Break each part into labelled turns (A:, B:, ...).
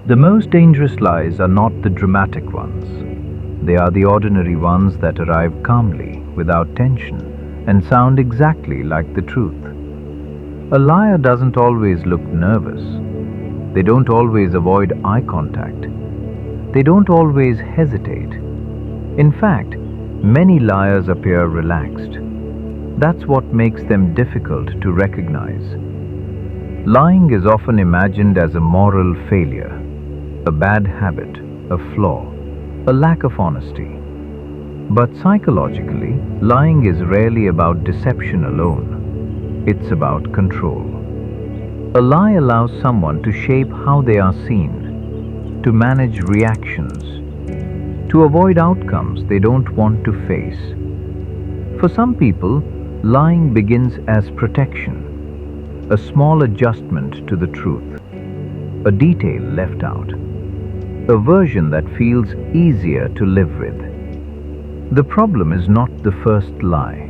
A: The most dangerous lies are not the dramatic ones. They are the ordinary ones that arrive calmly, without tension, and sound exactly like the truth. A liar doesn't always look nervous. They don't always avoid eye contact. They don't always hesitate. In fact, many liars appear relaxed. That's what makes them difficult to recognize. Lying is often imagined as a moral failure, a bad habit, a flaw, a lack of honesty. But psychologically, lying is rarely about deception alone. It's about control. A lie allows someone to shape how they are seen, to manage reactions, to avoid outcomes they don't want to face. For some people, lying begins as protection, a small adjustment to the truth, a detail left out, a version that feels easier to live with. The problem is not the first lie,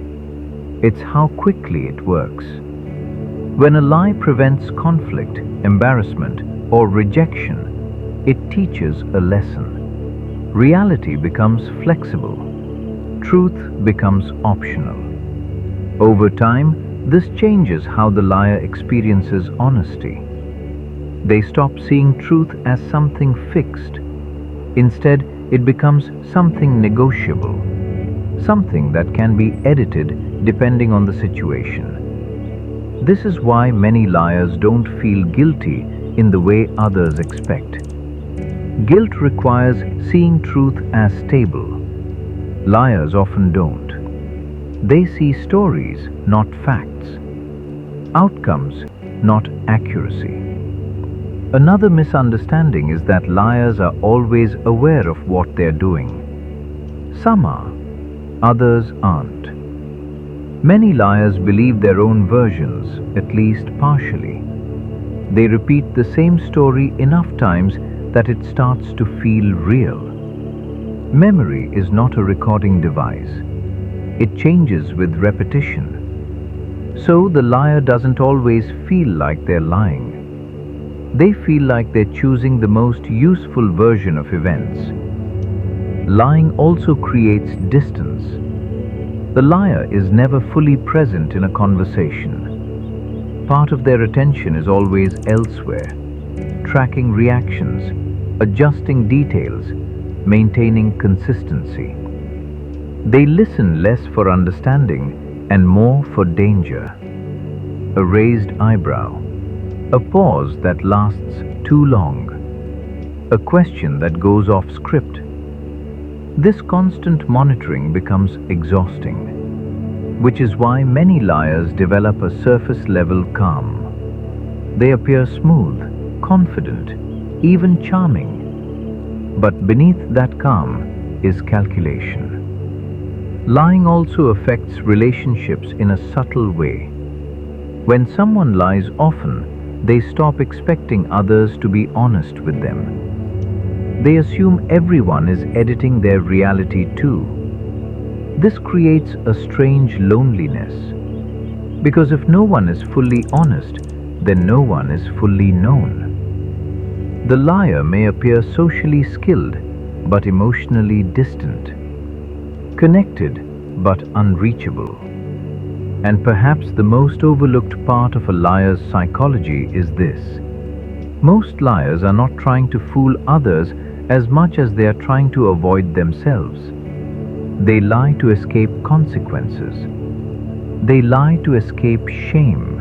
A: it's how quickly it works. When a lie prevents conflict, embarrassment, or rejection, it teaches a lesson. Reality becomes flexible. Truth becomes optional. Over time, this changes how the liar experiences honesty. They stop seeing truth as something fixed. Instead, it becomes something negotiable, something that can be edited depending on the situation. This is why many liars don't feel guilty in the way others expect. Guilt requires seeing truth as stable. Liars often don't. They see stories, not facts. Outcomes, not accuracy. Another misunderstanding is that liars are always aware of what they're doing. Some are, others aren't. Many liars believe their own versions, at least partially. They repeat the same story enough times that it starts to feel real. Memory is not a recording device. It changes with repetition. So the liar doesn't always feel like they're lying. They feel like they're choosing the most useful version of events. Lying also creates distance. The liar is never fully present in a conversation. Part of their attention is always elsewhere, tracking reactions, adjusting details, maintaining consistency. They listen less for understanding and more for danger. A raised eyebrow, a pause that lasts too long, a question that goes off script. This constant monitoring becomes exhausting, which is why many liars develop a surface-level calm. They appear smooth, confident, even charming. But beneath that calm is calculation. Lying also affects relationships in a subtle way. When someone lies often, they stop expecting others to be honest with them. They assume everyone is editing their reality too. This creates a strange loneliness. Because if no one is fully honest, then no one is fully known. The liar may appear socially skilled, but emotionally distant. Connected, but unreachable. And perhaps the most overlooked part of a liar's psychology is this. Most liars are not trying to fool others as much as they are trying to avoid themselves. They lie to escape consequences. They lie to escape shame.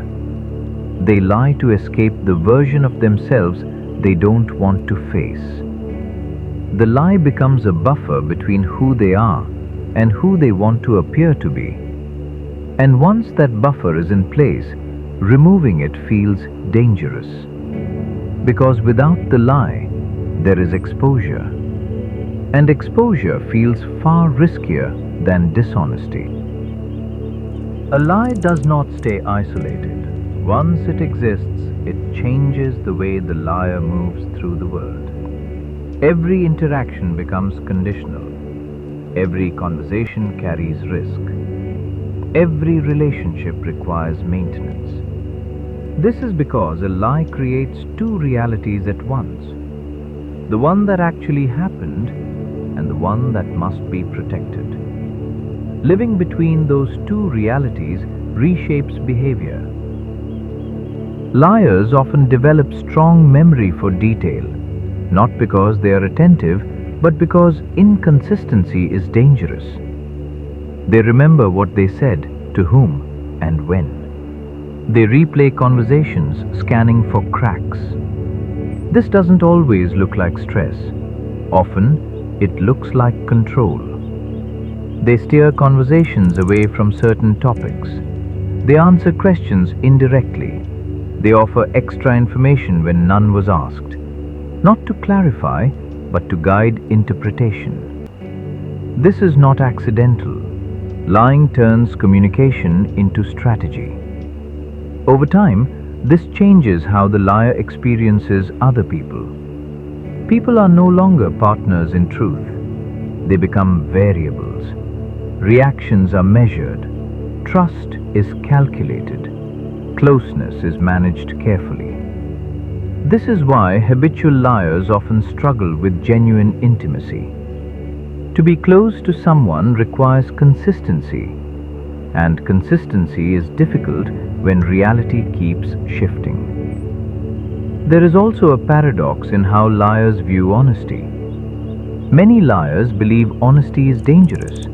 A: They lie to escape the version of themselves they don't want to face. The lie becomes a buffer between who they are and who they want to appear to be. And once that buffer is in place, removing it feels dangerous. Because without the lie, there is exposure. And exposure feels far riskier than dishonesty. A lie does not stay isolated. Once it exists, it changes the way the liar moves through the world. Every interaction becomes conditional. Every conversation carries risk. Every relationship requires maintenance. This is because a lie creates two realities at once. the one that actually happened and the one that must be protected. Living between those two realities reshapes behavior. Liars often develop strong memory for detail, not because they are attentive, but because inconsistency is dangerous. They remember what they said, to whom, and when. They replay conversations, scanning for cracks. This doesn't always look like stress. Often, it looks like control. They steer conversations away from certain topics. They answer questions indirectly. They offer extra information when none was asked, not to clarify, but to guide interpretation. This is not accidental. Lying turns communication into strategy. Over time, this changes how the liar experiences other people. People are no longer partners in truth. They become variables. Reactions are measured. Trust is calculated. Closeness is managed carefully. This is why habitual liars often struggle with genuine intimacy. To be close to someone requires consistency, and consistency is difficult when reality keeps shifting. There is also a paradox in how liars view honesty. Many liars believe honesty is dangerous,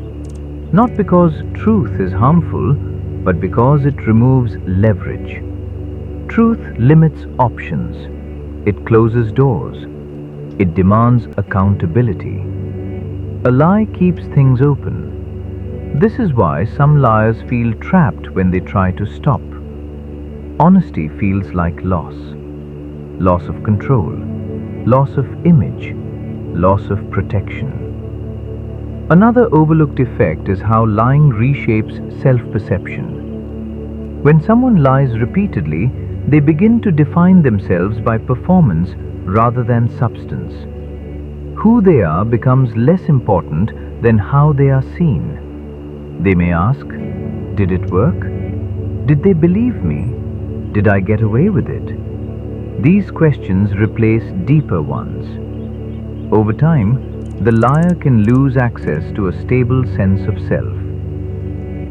A: not because truth is harmful, but because it removes leverage. Truth limits options. It closes doors. It demands accountability. A lie keeps things open. This is why some liars feel trapped when they try to stop. Honesty feels like loss. Loss of control. Loss of image. Loss of protection. Another overlooked effect is how lying reshapes self-perception. When someone lies repeatedly, they begin to define themselves by performance rather than substance. Who they are becomes less important than how they are seen. They may ask, did it work? Did they believe me? Did I get away with it? These questions replace deeper ones. Over time, the liar can lose access to a stable sense of self.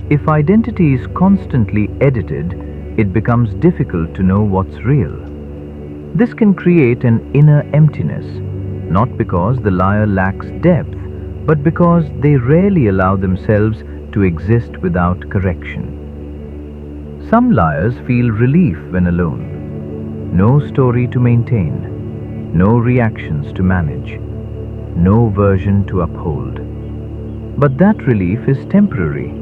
A: If identity is constantly edited, it becomes difficult to know what's real. This can create an inner emptiness, not because the liar lacks depth, but because they rarely allow themselves to exist without correction. Some liars feel relief when alone. No story to maintain, no reactions to manage, no version to uphold. But that relief is temporary,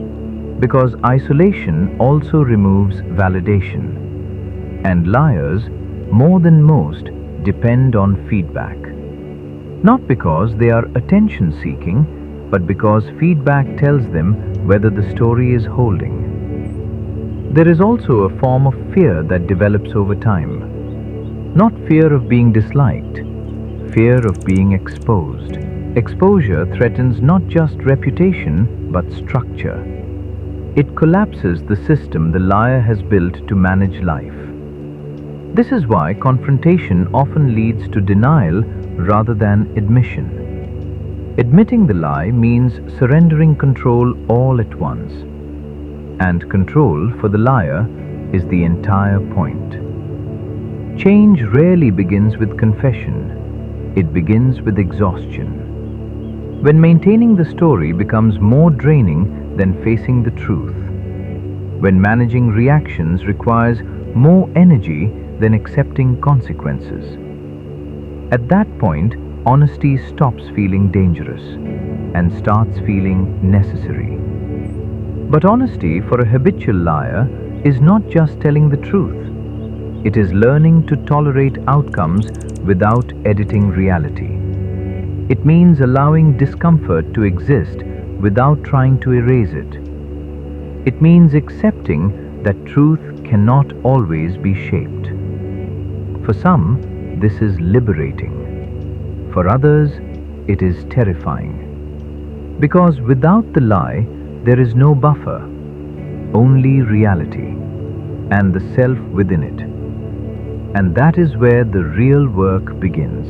A: because isolation also removes validation. And liars, more than most, depend on feedback. Not because they are attention-seeking, but because feedback tells them whether the story is holding. There is also a form of fear that develops over time. Not fear of being disliked, fear of being exposed. Exposure threatens not just reputation, but structure. It collapses the system the liar has built to manage life. This is why confrontation often leads to denial rather than admission. Admitting the lie means surrendering control all at once. And control, for the liar, is the entire point. Change rarely begins with confession. It begins with exhaustion. When maintaining the story becomes more draining than facing the truth. When managing reactions requires more energy than accepting consequences. At that point, honesty stops feeling dangerous and starts feeling necessary. But honesty for a habitual liar is not just telling the truth. It is learning to tolerate outcomes without editing reality. It means allowing discomfort to exist without trying to erase it. It means accepting that truth cannot always be shaped. For some, this is liberating. For others, it is terrifying. Because without the lie, there is no buffer, only reality, and the self within it. And that is where the real work begins.